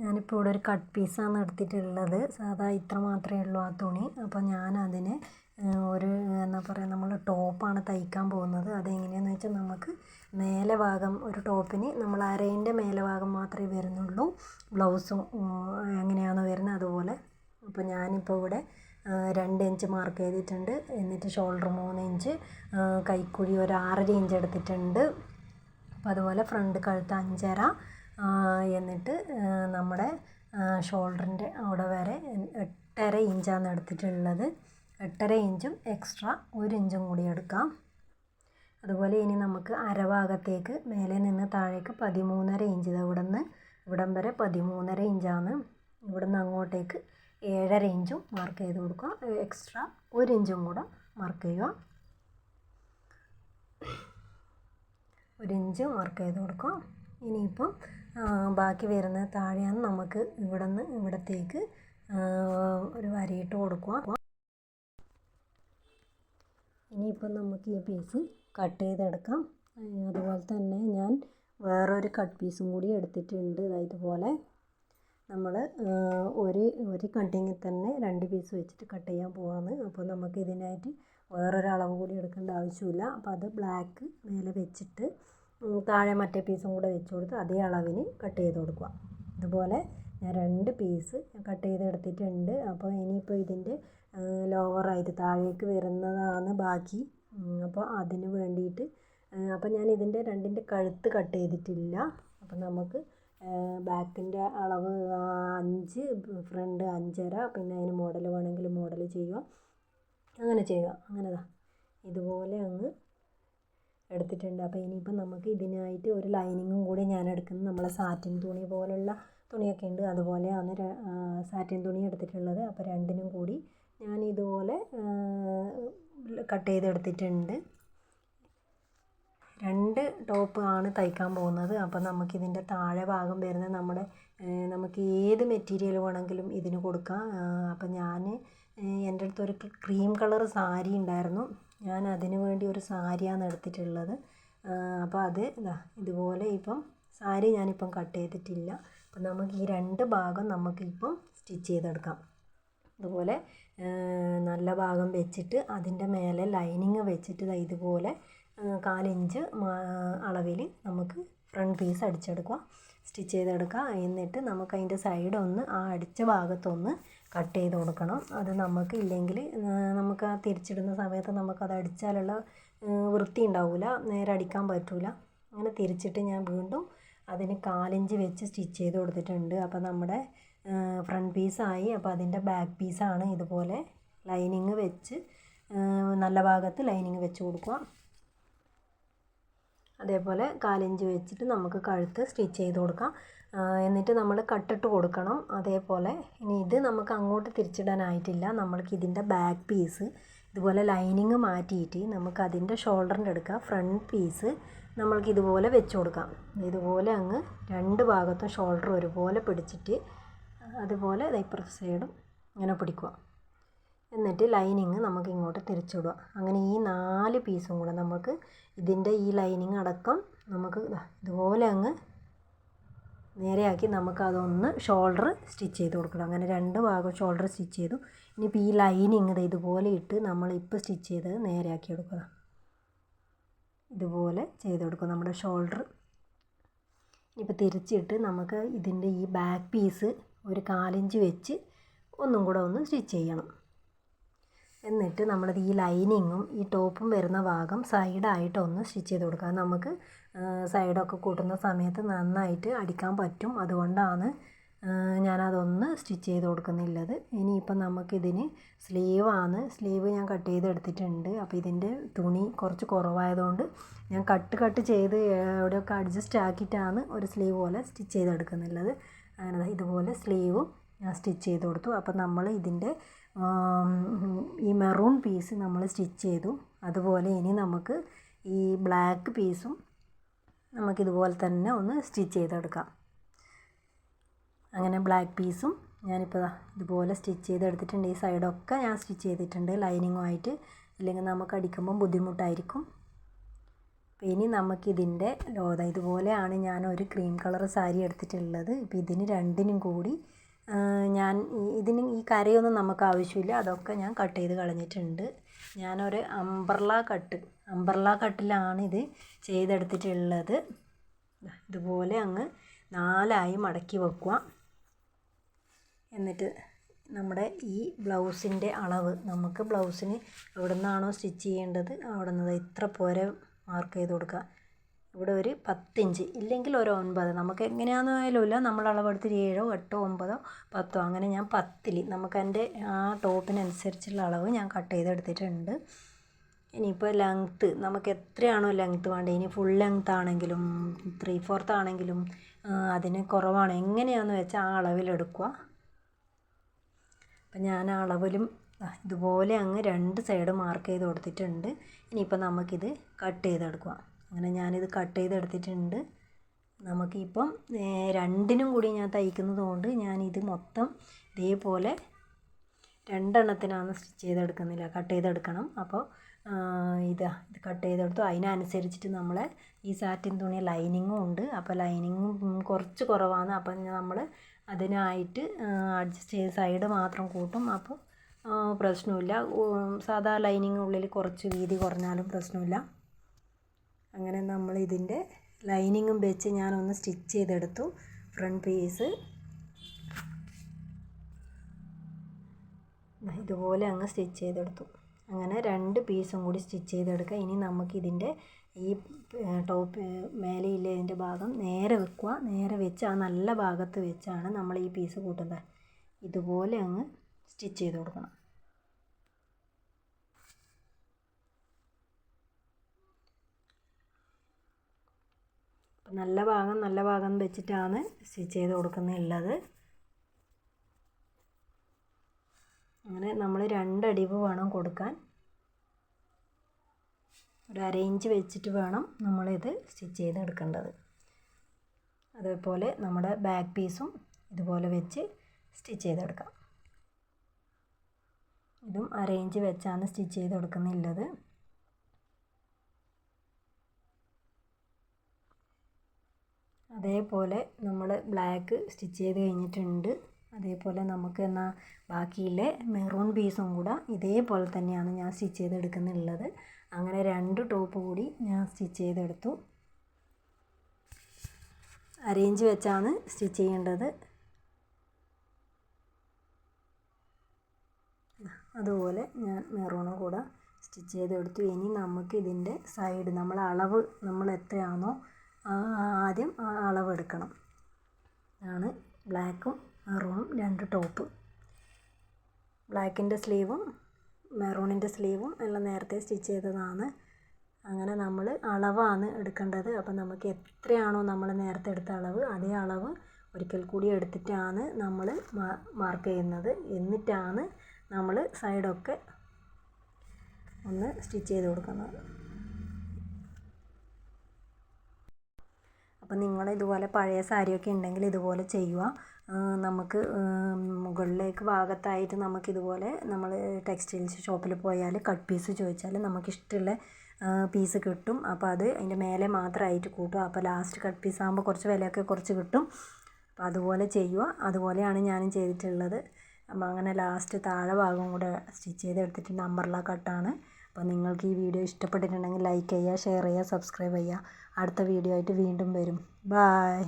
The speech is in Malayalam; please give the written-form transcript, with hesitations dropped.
ഞാനിപ്പോൾ ഇവിടെ ഒരു കട്ട് പീസാണ് എടുത്തിട്ടുള്ളത്. സാധാ ഇത്ര മാത്രമേ ഉള്ളൂ ആ തുണി. അപ്പോൾ ഞാനതിന് ഒരു എന്താ പറയുക, നമ്മൾ ടോപ്പാണ് തയ്ക്കാൻ പോകുന്നത്. അതെങ്ങനെയാണെന്ന് വെച്ചാൽ നമുക്ക് മേലെ ഭാഗം ഒരു ടോപ്പിന് നമ്മൾ അരയിൻ്റെ മേലെ ഭാഗം മാത്രമേ വരുന്നുള്ളൂ. ബ്ലൗസും എങ്ങനെയാണോ വരുന്നത് അതുപോലെ. അപ്പോൾ ഞാനിപ്പോൾ ഇവിടെ 2 ഇഞ്ച് മാർക്ക് ചെയ്തിട്ടുണ്ട്. എന്നിട്ട് ഷോൾഡർ 3 ഇഞ്ച്, കൈക്കുഴി ഒരു 6.5 ഇഞ്ച് എടുത്തിട്ടുണ്ട്. അപ്പോൾ അതുപോലെ ഫ്രണ്ട് കഴുത്ത് 5.5, എന്നിട്ട് നമ്മുടെ ഷോൾഡറിൻ്റെ അവിടെ വരെ 8.5 ഇഞ്ചാണ് എടുത്തിട്ടുള്ളത്. 8.5 ഇഞ്ചും എക്സ്ട്രാ 1 ഇഞ്ചും കൂടി എടുക്കാം. അതുപോലെ ഇനി നമുക്ക് അരഭാഗത്തേക്ക് മേലെ നിന്ന് താഴേക്ക് 13.5 ഇഞ്ച്, ഇവിടം വരെ 13.5 ഇഞ്ചാണ്. ഇവിടുന്ന് അങ്ങോട്ടേക്ക് 7.5 ഇഞ്ചും മാർക്ക് ചെയ്ത് കൊടുക്കുക. എക്സ്ട്രാ 1 ഇഞ്ചും കൂടെ മാർക്ക് ചെയ്യുക. 1 ഇഞ്ച് മാർക്ക് ചെയ്ത് കൊടുക്കുക. ഇനിയിപ്പം ബാക്കി വരുന്ന താഴെയാണ് നമുക്ക് ഇവിടുന്ന് ഇവിടത്തേക്ക് ഒരു വരയിട്ട് കൊടുക്കുക. ഇനിയിപ്പം നമുക്ക് ഈ പീസ് കട്ട് ചെയ്തെടുക്കാം. അതുപോലെ തന്നെ ഞാൻ വേറൊരു കട്ട് പീസും കൂടി എടുത്തിട്ടുണ്ട്. ഇതുപോലെ നമ്മൾ ഒരു കട്ടിങ്ങിൽ തന്നെ 2 പീസ് വെച്ചിട്ട് കട്ട് ചെയ്യാൻ പോവാണ്. അപ്പോൾ നമുക്ക് ഇതിനായിട്ട് വേറൊരു അളവ് കൂടി എടുക്കേണ്ട ആവശ്യമില്ല. അപ്പോൾ അത് ബ്ലാക്ക് മേലെ വെച്ചിട്ട് താഴെ മറ്റേ പീസും കൂടെ വെച്ച് കൊടുത്ത് അതേ അളവിന് കട്ട് ചെയ്ത് കൊടുക്കുക. ഇതുപോലെ ഞാൻ 2 പീസ് കട്ട് ചെയ്തെടുത്തിട്ടുണ്ട്. അപ്പോൾ ഇനിയിപ്പോൾ ഇതിൻ്റെ ലോവറായിട്ട് താഴേക്ക് വരുന്നതാണ് ബാക്കി. അപ്പോൾ അതിന് വേണ്ടിയിട്ട് അപ്പോൾ ഞാൻ ഇതിൻ്റെ 2ൻ്റെ കഴുത്ത് കട്ട് ചെയ്തിട്ടില്ല. അപ്പോൾ നമുക്ക് ബാക്കിൻ്റെ അളവ് 5, ഫ്രണ്ട് 5.5, പിന്നെ അതിന് മോഡൽ വേണമെങ്കിൽ മോഡൽ ചെയ്യുക. അങ്ങനെ ചെയ്യുക. ഇതുപോലെ അങ്ങ് എടുത്തിട്ടുണ്ട്. അപ്പോൾ ഇനിയിപ്പം നമുക്ക് ഇതിനായിട്ട് ഒരു ലൈനിങ്ങും കൂടി ഞാൻ എടുക്കുന്നത്. നമ്മളെ സാറ്റിൻ തുണി പോലുള്ള തുണിയൊക്കെ ഉണ്ട്, അതുപോലെയാണ് സാറ്റിൻ തുണി എടുത്തിട്ടുള്ളത്. അപ്പോൾ 2നും കൂടി ഞാൻ ഇതുപോലെ കട്ട് ചെയ്തെടുത്തിട്ടുണ്ട്. 2 ടോപ്പ് ആണ് തയ്ക്കാൻ പോകുന്നത്. അപ്പോൾ നമുക്കിതിൻ്റെ താഴെ ഭാഗം വരുന്നത് നമുക്ക് ഏത് മെറ്റീരിയൽ വേണമെങ്കിലും ഇതിന് കൊടുക്കാം. അപ്പോൾ എൻ്റെ അടുത്തൊരു ക്രീം കളർ സാരി ഉണ്ടായിരുന്നു. ഞാൻ അതിന് വേണ്ടി ഒരു സാരിയാണ് എടുത്തിട്ടുള്ളത്. അപ്പോൾ അത് ഇതുപോലെ ഇപ്പം സാരി ഞാനിപ്പം കട്ട് ചെയ്തിട്ടില്ല. അപ്പം നമുക്ക് ഈ 2 ഭാഗം നമുക്കിപ്പം സ്റ്റിച്ച് ചെയ്തെടുക്കാം. അതുപോലെ നല്ല ഭാഗം വെച്ചിട്ട് അതിൻ്റെ മേലെ ലൈനിങ് വെച്ചിട്ട് ഇതുപോലെ 1/4 ഇഞ്ച് അളവിൽ നമുക്ക് ഫ്രണ്ട് പീസ് അടിച്ചെടുക്കുക, സ്റ്റിച്ച് ചെയ്തെടുക്കുക. എന്നിട്ട് നമുക്ക് അതിൻ്റെ സൈഡൊന്ന് ആ അടിച്ച ഭാഗത്തൊന്ന് കട്ട് ചെയ്ത് കൊടുക്കണം. അത് നമുക്ക് ഇല്ലെങ്കിൽ നമുക്ക് ആ തിരിച്ചിടുന്ന സമയത്ത് നമുക്കത് അടിച്ചാലുള്ള വൃത്തി ഉണ്ടാവില്ല, നേരെ അടിക്കാൻ പറ്റില്ല. അങ്ങനെ തിരിച്ചിട്ട് ഞാൻ വീണ്ടും അതിന് 1/4 ഇഞ്ച് വെച്ച് സ്റ്റിച്ച് ചെയ്ത് കൊടുത്തിട്ടുണ്ട്. അപ്പോൾ നമ്മുടെ ഫ്രണ്ട് പീസായി. അപ്പോൾ അതിൻ്റെ ബാക്ക് പീസാണ് ഇതുപോലെ ലൈനിങ് വെച്ച് നല്ല ഭാഗത്ത് ലൈനിങ് വെച്ച് കൊടുക്കുക. അതേപോലെ 1/4 ഇഞ്ച് വെച്ചിട്ട് നമുക്ക് കഴുത്ത് സ്റ്റിച്ച് ചെയ്ത് കൊടുക്കാം. എന്നിട്ട് നമ്മൾ കട്ടിട്ട് കൊടുക്കണം. അതേപോലെ ഇനി ഇത് നമുക്ക് അങ്ങോട്ട് തിരിച്ചിടാനായിട്ടില്ല. നമ്മൾക്ക് ഇതിൻ്റെ ബാക്ക് പീസ് ഇതുപോലെ ലൈനിങ് മാറ്റിയിട്ട് നമുക്ക് അതിൻ്റെ ഷോൾഡറിൻ്റെ എടുക്കുക. ഫ്രണ്ട് പീസ് നമ്മൾക്ക് ഇതുപോലെ വെച്ച് കൊടുക്കാം. ഇതുപോലെ അങ്ങ് 2 ഭാഗത്തും ഷോൾഡർ ഒരുപോലെ പിടിച്ചിട്ട് അതുപോലെ ഇപ്പുറത്തെ സൈഡും ഇങ്ങനെ പിടിക്കുക. എന്നിട്ട് ലൈനിങ് നമുക്ക് ഇങ്ങോട്ട് തിരിച്ചിടുക. അങ്ങനെ ഈ 4 പീസും കൂടെ നമുക്ക് ഇതിൻ്റെ ഈ ലൈനിങ് അടക്കം നമുക്ക് ഇതുപോലെ അങ്ങ് നേരെയാക്കി നമുക്കതൊന്ന് ഷോൾഡർ സ്റ്റിച്ച് ചെയ്ത് കൊടുക്കണം. അങ്ങനെ 2 ഭാഗം ഷോൾഡർ സ്റ്റിച്ച് ചെയ്തു. ഇനിയിപ്പോൾ ഈ ലൈനിങ് ഇതുപോലെ ഇട്ട് നമ്മളിപ്പോൾ സ്റ്റിച്ച് ചെയ്തത് നേരെയാക്കി എടുക്കുക. ഇതുപോലെ ചെയ്ത് കൊടുക്കുക നമ്മുടെ ഷോൾഡർ. ഇനിയിപ്പോൾ തിരിച്ചിട്ട് നമുക്ക് ഇതിൻ്റെ ഈ ബാക്ക് പീസ് ഒരു 1/4 ഇഞ്ച് വെച്ച് ഒന്നും കൂടെ ഒന്ന് സ്റ്റിച്ച് ചെയ്യണം. എന്നിട്ട് നമ്മളത് ഈ ലൈനിങ്ങും ഈ ടോപ്പും വരുന്ന ഭാഗം സൈഡായിട്ട് ഒന്ന് സ്റ്റിച്ച് ചെയ്ത് കൊടുക്കുക. നമുക്ക് സൈഡൊക്കെ കൂട്ടുന്ന സമയത്ത് നന്നായിട്ട് അടിക്കാൻ പറ്റും. അതുകൊണ്ടാണ് ഞാനതൊന്ന് സ്റ്റിച്ച് ചെയ്ത് കൊടുക്കുന്നില്ലത്. ഇനിയിപ്പം നമുക്കിതിന് സ്ലീവ് ഞാൻ കട്ട് ചെയ്തെടുത്തിട്ടുണ്ട്. അപ്പോൾ ഇതിൻ്റെ തുണി കുറച്ച് കുറവായതുകൊണ്ട് ഞാൻ കട്ട് ചെയ്ത് എവിടെയൊക്കെ അഡ്ജസ്റ്റ് ആക്കിയിട്ടാണ് ഒരു സ്ലീവ് പോലെ സ്റ്റിച്ച് ചെയ്തെടുക്കുന്നുള്ളത്. അങ്ങനെ ഇതുപോലെ സ്ലീവും ഞാൻ സ്റ്റിച്ച് ചെയ്ത് കൊടുത്തു. അപ്പോൾ നമ്മൾ ഇതിൻ്റെ ഈ മെറൂൺ പീസ് നമ്മൾ സ്റ്റിച്ച് ചെയ്തു. അതുപോലെ ഇനി നമുക്ക് ഈ ബ്ലാക്ക് പീസും നമുക്കിതുപോലെ തന്നെ ഒന്ന് സ്റ്റിച്ച് ചെയ്തെടുക്കാം. അങ്ങനെ ബ്ലാക്ക് പീസും ഞാനിപ്പോൾ ഇതുപോലെ സ്റ്റിച്ച് ചെയ്തെടുത്തിട്ടുണ്ട്. ഈ സൈഡൊക്കെ ഞാൻ സ്റ്റിച്ച് ചെയ്തിട്ടുണ്ട് ലൈനിങ്ങുമായിട്ട്. ഇല്ലെങ്കിൽ നമുക്ക് അടിക്കുമ്പം ബുദ്ധിമുട്ടായിരിക്കും. അപ്പോൾ ഇനി നമുക്കിതിൻ്റെ ലോത ഇതുപോലെയാണ് ഞാൻ ഒരു ക്രീം കളർ സാരി എടുത്തിട്ടുള്ളത്. ഇപ്പോൾ ഇതിന് രണ്ടിനും കൂടി ഞാൻ ഇതിന് ഈ കരയൊന്നും നമുക്ക് ആവശ്യമില്ല, അതൊക്കെ ഞാൻ കട്ട് ചെയ്ത് കളഞ്ഞിട്ടുണ്ട്. ഞാനൊരു അംബ്രല കട്ടിലാണ് ഇത് ചെയ്തെടുത്തിട്ടുള്ളത്. ഇതുപോലെ അങ്ങ് 4ആയി മടക്കി വെക്കുക. എന്നിട്ട് നമ്മുടെ ഈ ബ്ലൗസിൻ്റെ അളവ് നമുക്ക് ബ്ലൗസിന് എവിടെ നിന്നാണോ സ്റ്റിച്ച് ചെയ്യേണ്ടത് അവിടെ നിന്ന് ഇത്ര പോരെ മാർക്ക് ചെയ്ത് കൊടുക്കുക. ഇവിടെ ഒരു 10 ഇഞ്ച് ഇല്ലെങ്കിൽ ഒരു 9, നമുക്ക് എങ്ങനെയാണെന്നായാലും ഇല്ല, നമ്മൾ അളവെടുത്ത് 7, 8, 9, 10 അങ്ങനെ ഞാൻ 10 നമുക്ക് എൻ്റെ ആ ടോപ്പിനനുസരിച്ചുള്ള അളവ് ഞാൻ കട്ട് ചെയ്തെടുത്തിട്ടുണ്ട്. ഇനിയിപ്പോൾ ലെങ്ത്ത് നമുക്ക് എത്രയാണോ ലെങ്ത്ത് വേണ്ടത്, ഇനി ഫുൾ ലെങ്ത്ത് ആണെങ്കിലും 3/4 ആണെങ്കിലും അതിന് കുറവാണ്, എങ്ങനെയാണെന്ന് വെച്ചാൽ ആ അളവിലെടുക്കുക. അപ്പം ഞാൻ ആ അളവിലും ഇതുപോലെ അങ്ങ് 2 സൈഡ് മാർക്ക് ചെയ്ത് കൊടുത്തിട്ടുണ്ട്. ഇനിയിപ്പോൾ നമുക്കിത് കട്ട് ചെയ്തെടുക്കുക. അങ്ങനെ ഞാനിത് കട്ട് ചെയ്തെടുത്തിട്ടുണ്ട്. നമുക്കിപ്പം രണ്ടിനും കൂടി ഞാൻ തയ്ക്കുന്നത് കൊണ്ട് ഞാനിത് മൊത്തം ഇതേപോലെ 2 എണ്ണത്തിനാണ് സ്റ്റിച്ച് ചെയ്തെടുക്കുന്നില്ല, കട്ട് ചെയ്തെടുക്കണം. അപ്പോൾ ഇത് കട്ട് ചെയ്തെടുത്തു. അതിനനുസരിച്ചിട്ട് നമ്മളെ ഈ സാറ്റിൻ തുണി ലൈനിങ്ങും ഉണ്ട്. അപ്പോൾ ലൈനിങ്ങും കുറച്ച് കുറവാണ്. അപ്പം നമ്മൾ അതിനായിട്ട് അഡ്ജസ്റ്റ് ചെയ്ത് സൈഡ് മാത്രം കൂട്ടും. അപ്പോൾ പ്രശ്നമില്ല. സാധാ ലൈനിങ് ഉള്ളിൽ കുറച്ച് വീതി കുറഞ്ഞാലും പ്രശ്നമില്ല. അങ്ങനെ നമ്മൾ ഇതിൻ്റെ ലൈനിങ്ങും വെച്ച് ഞാനൊന്ന് സ്റ്റിച്ച് ചെയ്തെടുത്തു. ഫ്രണ്ട് പീസ് ഇതുപോലെ അങ്ങ് സ്റ്റിച്ച് ചെയ്തെടുത്തു. അങ്ങനെ 2 പീസും കൂടി സ്റ്റിച്ച് ചെയ്തെടുക്കുക. ഇനി നമുക്കിതിൻ്റെ ഈ ടോപ്പ് മേലെയില്ലേ ഇതിൻ്റെ ഭാഗം നേരെ വെക്കുക. നേരെ വെച്ച് ആ നല്ല ഭാഗത്ത് വെച്ചാണ് നമ്മൾ ഈ പീസ് കൂട്ടുന്നത്. ഇതുപോലെ അങ്ങ് സ്റ്റിച്ച് ചെയ്ത് കൊടുക്കണം. നല്ല ഭാഗം വെച്ചിട്ടാണ് സ്റ്റിച്ച് ചെയ്ത് കൊടുക്കുന്നുള്ളത്. അങ്ങനെ നമ്മൾ 2 അടിവ് വേണം കൊടുക്കാൻ. ഒരു 1/2 ഇഞ്ച് വെച്ചിട്ട് വേണം നമ്മളിത് സ്റ്റിച്ച് ചെയ്തെടുക്കേണ്ടത്. അതേപോലെ നമ്മുടെ ബാക്ക് പീസും ഇതുപോലെ വെച്ച് സ്റ്റിച്ച് ചെയ്തെടുക്കാം. ഇതും 1/2 ഇഞ്ച് വെച്ചാണ് സ്റ്റിച്ച് ചെയ്തെടുക്കുന്നുള്ളത്. അതേപോലെ നമ്മൾ ബ്ലാക്ക് സ്റ്റിച്ച് ചെയ്ത് കഴിഞ്ഞിട്ടുണ്ട്. അതേപോലെ നമുക്ക് എന്നാൽ ബാക്കിയിലെ മെറൂൺ പീസും കൂടെ ഇതേപോലെ തന്നെയാണ് ഞാൻ സ്റ്റിച്ച് ചെയ്തെടുക്കുന്നുള്ളത്. അങ്ങനെ 2 ടോപ്പ് കൂടി ഞാൻ സ്റ്റിച്ച് ചെയ്തെടുത്തു. 1/2 ഇഞ്ച് വെച്ചാണ് സ്റ്റിച്ച് ചെയ്യേണ്ടത്. അതുപോലെ ഞാൻ മെറൂണും കൂടെ സ്റ്റിച്ച് ചെയ്തെടുത്തു. ഇനി നമുക്ക് ഇതിൻ്റെ സൈഡ് നമ്മൾ അളവ് നമ്മൾ എത്രയാണോ ആദ്യം ആ അളവ് എടുക്കണം. ആണ് ബ്ലാക്കും മെറൂണും 2 ടോപ്പ്. ബ്ലാക്കിൻ്റെ സ്ലീവും മെറൂണിൻ്റെ സ്ലീവും എല്ലാം നേരത്തെ സ്റ്റിച്ച് ചെയ്തതാണ്. അങ്ങനെ നമ്മൾ അളവാണ് എടുക്കേണ്ടത്. അപ്പം നമുക്ക് എത്രയാണോ നമ്മൾ നേരത്തെ എടുത്ത അളവ് അതേ അളവ് ഒരിക്കൽ കൂടി എടുത്തിട്ടാണ് നമ്മൾ മാർക്ക് ചെയ്യുന്നത്. എന്നിട്ടാണ് നമ്മൾ സൈഡൊക്കെ ഒന്ന് സ്റ്റിച്ച് ചെയ്ത് കൊടുക്കുന്നത്. അപ്പം നിങ്ങൾ ഇതുപോലെ പഴയ സാരിയൊക്കെ ഉണ്ടെങ്കിൽ ഇതുപോലെ ചെയ്യുക. നമുക്ക് മുകളിലേക്ക് ഭാഗത്തായിട്ട് നമുക്കിതുപോലെ നമ്മൾ ടെക്സ്റ്റൈൽസ് ഷോപ്പിൽ പോയാൽ കട്ട് പീസ് ചോദിച്ചാൽ നമുക്കിഷ്ടമുള്ള പീസ് കിട്ടും. അപ്പോൾ അത് അതിൻ്റെ മേലെ മാത്രമായിട്ട് കൂട്ടും. അപ്പോൾ ലാസ്റ്റ് കട്ട് പീസ് ആകുമ്പോൾ കുറച്ച് വിലയൊക്കെ കുറച്ച് കിട്ടും. അപ്പോൾ അതുപോലെ ചെയ്യുക. അതുപോലെയാണ് ഞാനും ചെയ്തിട്ടുള്ളത്. അപ്പോൾ അങ്ങനെ ലാസ്റ്റ് താഴെ ഭാഗം കൂടെ സ്റ്റിച്ച് ചെയ്തെടുത്തിട്ടുണ്ട്. അംബ്രല കട്ടാണ്. അപ്പോൾ നിങ്ങൾക്ക് ഈ വീഡിയോ ഇഷ്ടപ്പെട്ടിട്ടുണ്ടെങ്കിൽ ലൈക്ക് ചെയ്യുക, ഷെയർ ചെയ്യുക, സബ്സ്ക്രൈബ് ചെയ്യുക. അടുത്ത വീഡിയോ ആയിട്ട് വീണ്ടും വരും. ബായ്.